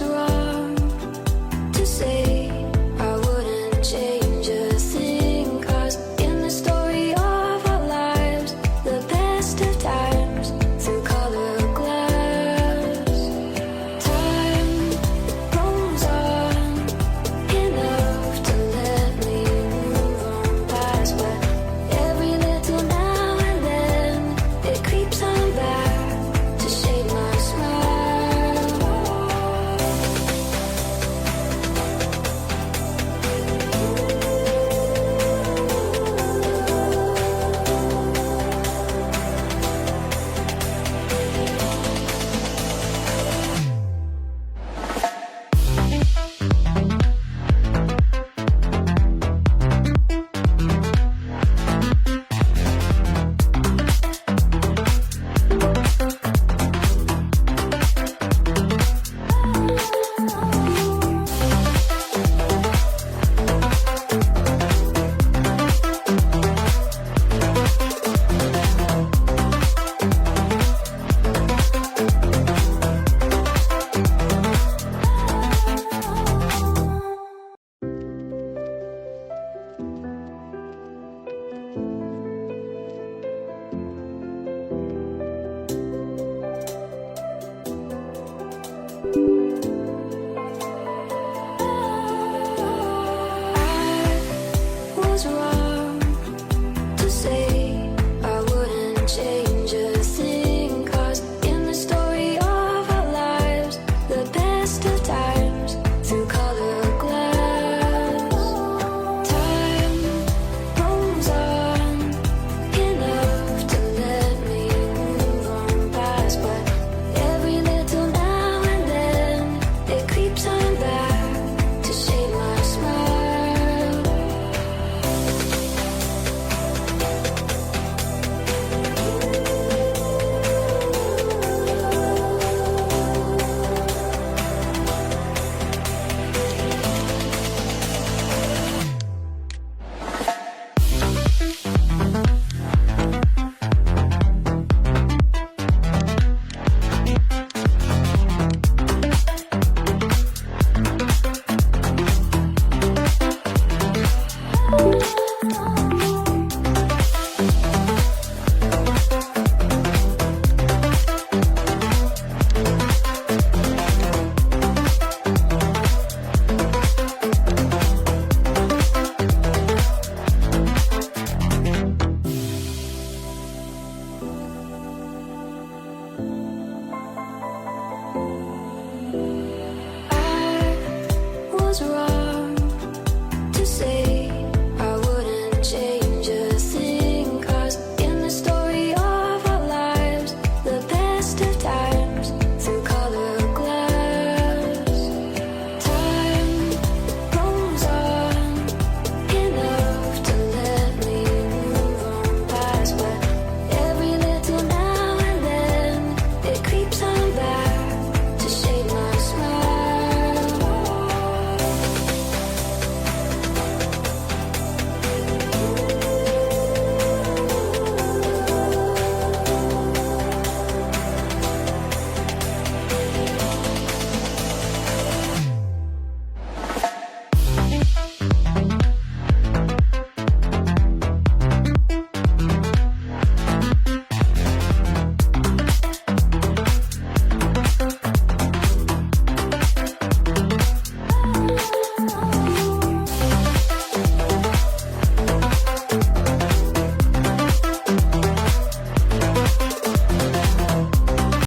was wrong to say I wouldn't change a thing, 'cause in the story of our lives, the best of times through color glass, time rolls on enough to let me move on past, but every little now and then it creeps on back to shade my smile. I was wrong to say I wouldn't change a thing, 'cause in the story of our lives, the best of times through color glass, time rolls on enough to let me move on past, but every little now and then it creeps on back to shade my smile. I was wrong